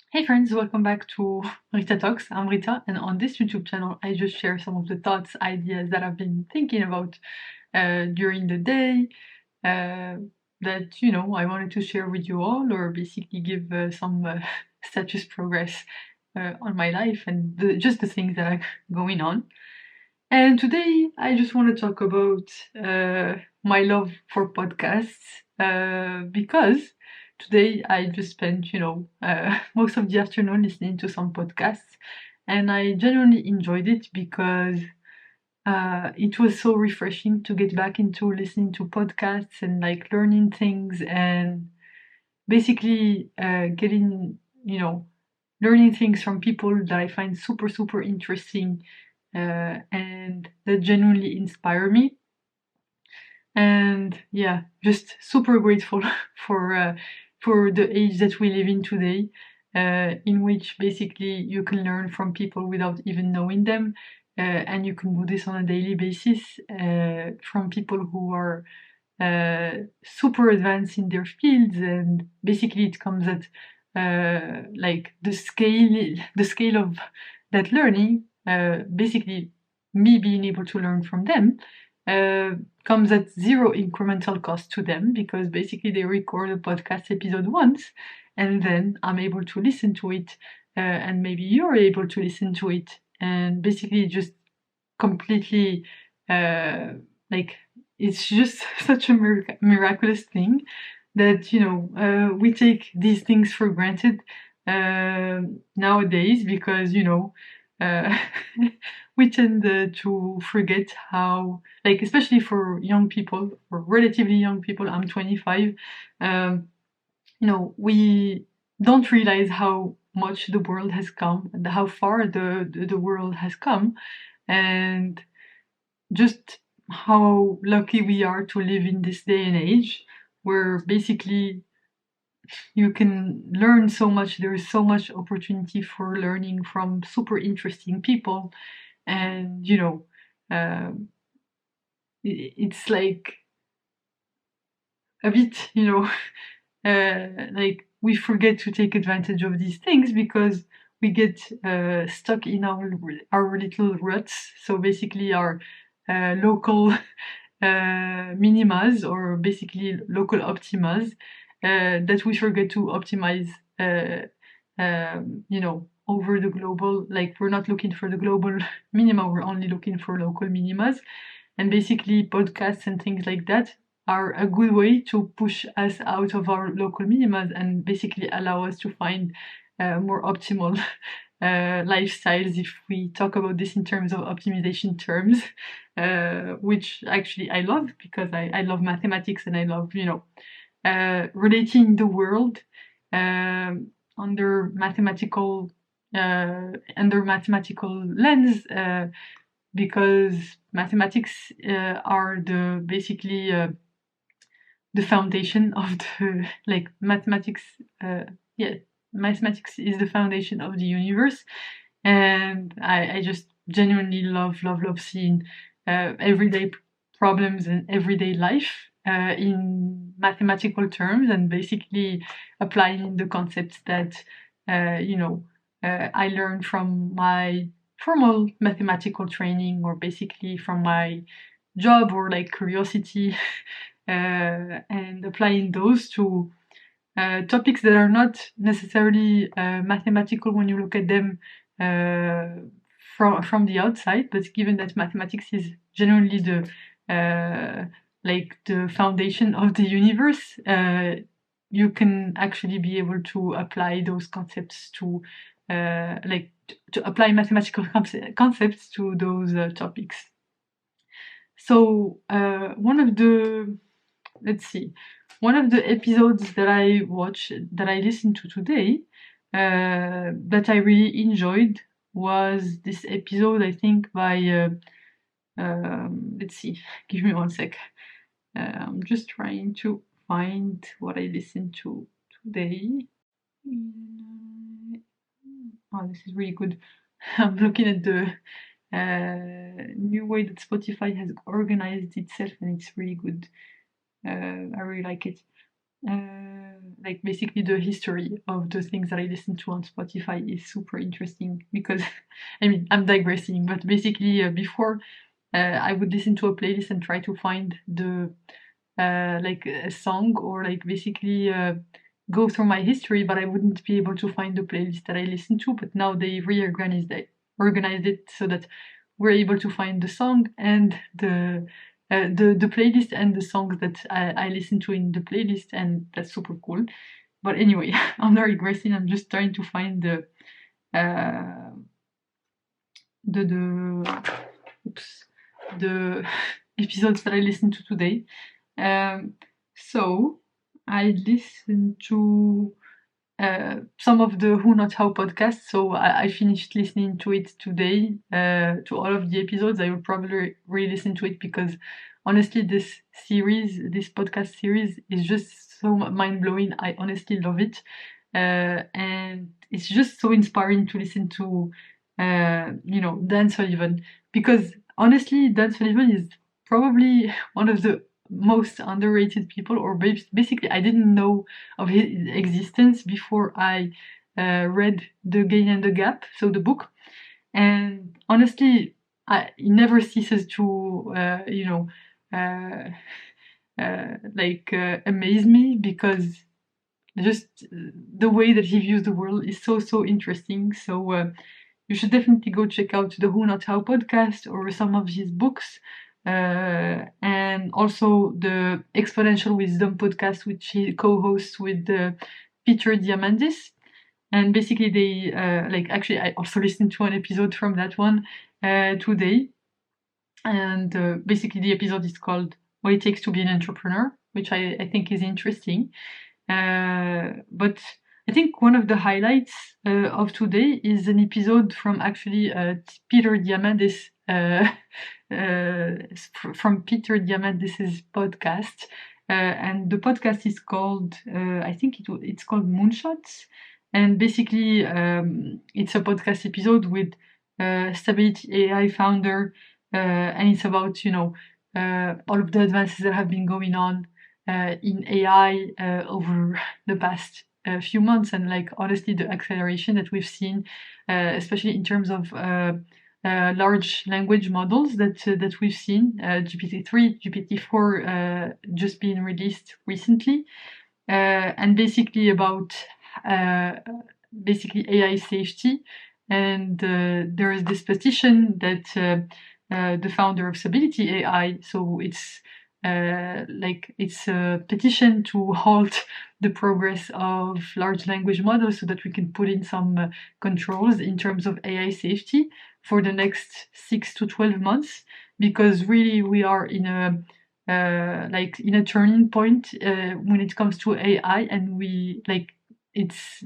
Hey friends, welcome back to Rita Talks. I'm Rita, and on this YouTube channel, I just share some of the thoughts, ideas that I've been thinking about during the day that I wanted to share with you all, or basically give some status progress on my life and just the things that are going on. And today, I just want to talk about my love for podcasts because today I just spent, most of the afternoon listening to some podcasts, and I genuinely enjoyed it because it was so refreshing to get back into listening to podcasts and like learning things and basically getting, learning things from people that I find super, super interesting and that genuinely inspire me. And yeah, just super grateful for uh, for the age that we live in today, in which basically you can learn from people without even knowing them, and you can do this on a daily basis from people who are super advanced in their fields, and basically it comes at like the scale of that learning. Basically, me being able to learn from them uh, comes at zero incremental cost to them because basically they record a podcast episode once, and then I'm able to listen to it, and maybe you're able to listen to it, and basically just completely uh, like it's just such a miraculous thing that we take these things for granted nowadays because uh, we tend to forget how, like, especially for young people or relatively young people. I'm 25. um, we don't realize how much the world has come and how far the world has come, and just how lucky we are to live in this day and age where basically you can learn so much. There is so much opportunity for learning from super interesting people, and um, it's like a bit, like we forget to take advantage of these things because we get stuck in our little ruts. So basically, our local minimas, or basically local optimas, that we forget to optimize. Over the global, like we're not looking for the global minima, we're only looking for local minimas. And basically, podcasts and things like that are a good way to push us out of our local minimas and basically allow us to find more optimal lifestyles, if we talk about this in terms of optimization terms, which actually I love because I love mathematics and I love, relating the world um, under mathematical lens, because mathematics are the basically the foundation of the like mathematics. Yeah, mathematics is the foundation of the universe, and I just genuinely love seeing everyday problems and everyday life in mathematical terms, and basically applying the concepts that I learned from my formal mathematical training, or basically from my job or like curiosity, and applying those to topics that are not necessarily mathematical when you look at them uh, from the outside, but given that mathematics is generally the like the foundation of the universe, you can actually be able to apply those concepts to to apply mathematical concepts to those topics. So one of the let's see, one of the episodes that I watched, that I listened to today, that I really enjoyed, was this episode, I think, by let's see, give me one sec. I'm just trying to find what I listened to today. Oh, this is really good. I'm looking at the new way that Spotify has organized itself, and it's really good. I really like it. like basically the history of the things that I listen to on Spotify is super interesting because I mean I'm digressing, but basically before I would listen to a playlist and try to find the like a song or like basically go through my history, but I wouldn't be able to find the playlist that I listen to. But now they organized it so that we're able to find the song and the playlist and the songs that I listen to in the playlist, and that's super cool. But anyway, I'm not regressing. I'm just trying to find uh, the oops, the episodes that I listened to today. So I listened to some of the Who Not How podcast. So I finished listening to it today, to all of the episodes. I will probably re-listen to it because honestly, this podcast series is just so mind-blowing. I honestly love it. And it's just so inspiring to listen to, Dan Sullivan, because honestly, Dan Sullivan is probably one of the most underrated people, or basically I didn't know of his existence before I read The Gain and the Gap, so the book. And honestly, he never ceases to amaze me, because just the way that he views the world is so interesting. So you should definitely go check out the Who Not How podcast or some of his books, and also the Exponential Wisdom podcast, which he co-hosts with Peter Diamandis. And basically, they actually I also listened to an episode from that one today, and basically the episode is called "What It Takes to Be an Entrepreneur," which I think is interesting. But I think one of the highlights of today is an episode from actually Peter Diamandis, from Peter Diamandis' podcast. And the podcast is called, I think it's called Moonshots. And basically, it's a podcast episode with Stability AI founder, and it's about, all of the advances that have been going on in AI over the past few months, and like honestly the acceleration that we've seen, especially in terms of large language models that we've seen, GPT-3, GPT-4 just being released recently, and basically about basically AI safety. And there is this petition that the founder of Stability AI, so it's it's a petition to halt the progress of large language models so that we can put in some controls in terms of AI safety for the next 6 to 12 months, because really we are in a in a turning point when it comes to AI, and we it's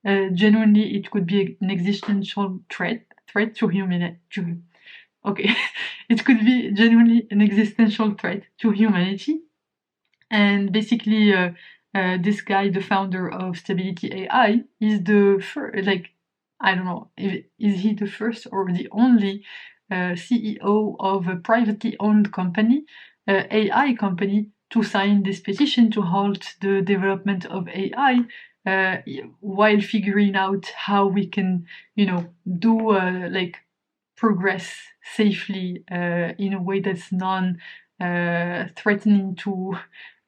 genuinely it could be an existential threat to humanity. Okay, it could be genuinely an existential threat to humanity. And basically, this guy, the founder of Stability AI, is the first, I don't know, is he the first or the only CEO of a privately owned company, AI company, to sign this petition to halt the development of AI, while figuring out how we can, do progress safely in a way that's non-threatening to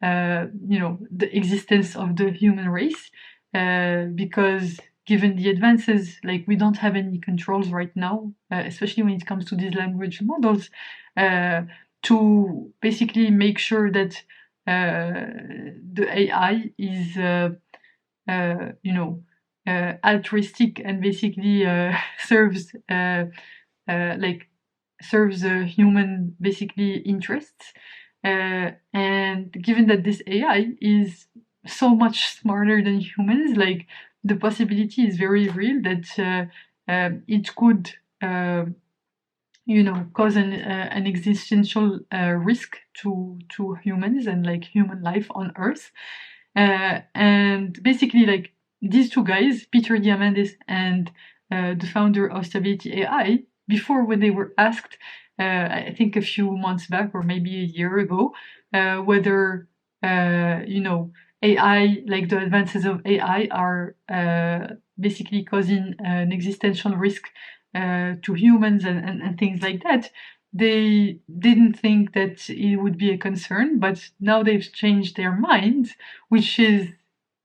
the existence of the human race, because given the advances, we don't have any controls right now, especially when it comes to these language models, to basically make sure that the AI is altruistic and basically serves serves human basically interests. And given that this AI is so much smarter than humans, the possibility is very real that it could cause an existential risk to humans and human life on Earth. And basically, these two guys, Peter Diamandis and the founder of Stability AI, before, when they were asked, I think a few months back or maybe a year ago, whether AI, like the advances of AI, are basically causing an existential risk to humans and things like that. They didn't think that it would be a concern, but now they've changed their minds, which is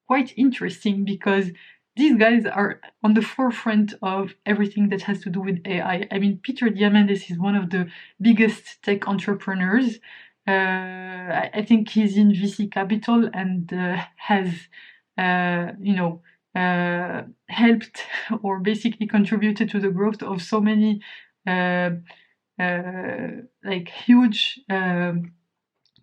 quite interesting because these guys are on the forefront of everything that has to do with AI. I mean, Peter Diamandis is one of the biggest tech entrepreneurs. I think he's in VC Capital and has, helped or basically contributed to the growth of so many uh, like huge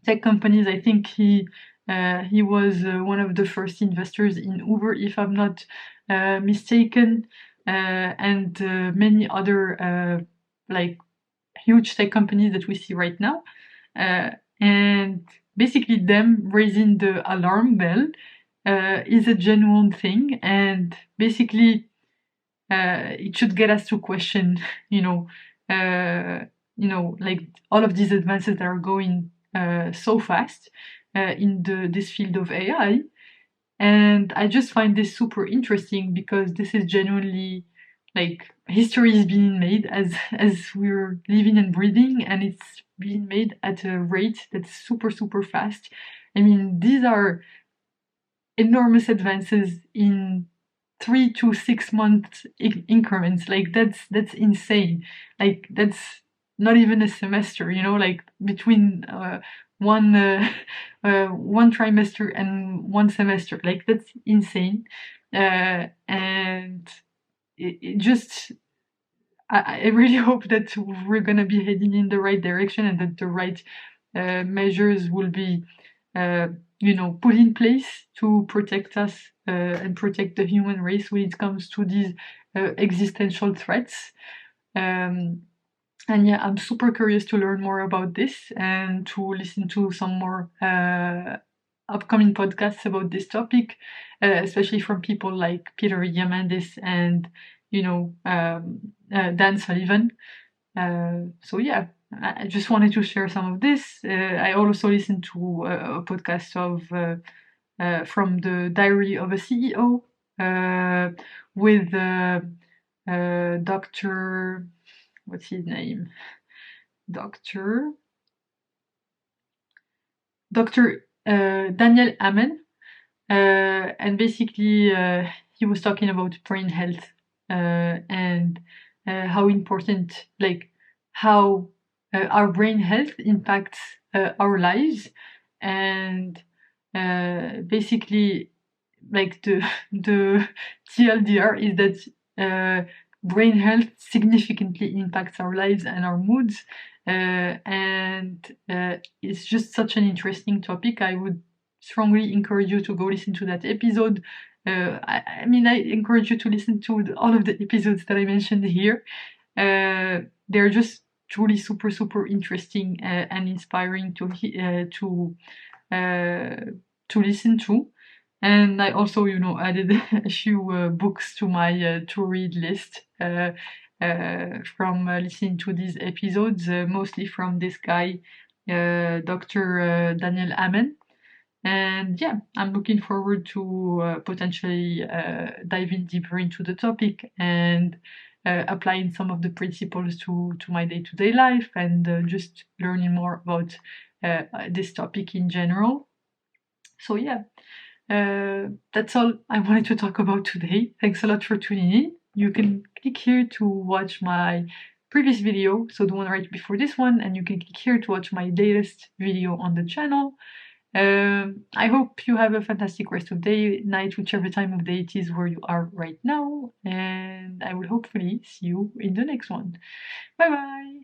tech companies. I think he was one of the first investors in Uber, if I'm not mistaken, and many other like huge tech companies that we see right now. And basically, them raising the alarm bell is a genuine thing, and basically, it should get us to question, you know, like all of these advances that are going so fast in this field of AI. And I just find this super interesting because this is genuinely like history is being made as we're living and breathing, and it's being made at a rate that's super fast. I mean, these are enormous advances in 3 to 6 month increments. Like that's insane. Like that's not even a semester, like between one trimester and one semester. Like that's insane. And it just I really hope that we're gonna be heading in the right direction and that the right measures will be put in place to protect us and protect the human race when it comes to these existential threats. And yeah, I'm super curious to learn more about this and to listen to some more upcoming podcasts about this topic, especially from people like Peter Diamandis and Dan Sullivan. So yeah, I just wanted to share some of this. I also listened to a podcast of from the Diary of a CEO with Dr. What's his name? Dr. Daniel Amen. And basically, he was talking about brain health and how important, like, how our brain health impacts our lives. And basically, like, the TLDR is that brain health significantly impacts our lives and our moods. And it's just such an interesting topic. I would strongly encourage you to go listen to that episode. I mean, I encourage you to listen to all of the episodes that I mentioned here. They're just truly super interesting and inspiring to listen to. And I also, added a few books to my to read list from listening to these episodes, mostly from this guy, Dr. Daniel Amen. And yeah, I'm looking forward to potentially diving deeper into the topic and applying some of the principles to my day-to-day life and just learning more about this topic in general. So yeah, that's all I wanted to talk about today. Thanks a lot for tuning in. You can click here to watch my previous video, so the one right before this one, and you can click here to watch my latest video on the channel. I hope you have a fantastic rest of day, night, whichever time of day it is where you are right now, and I will hopefully see you in the next one. Bye bye!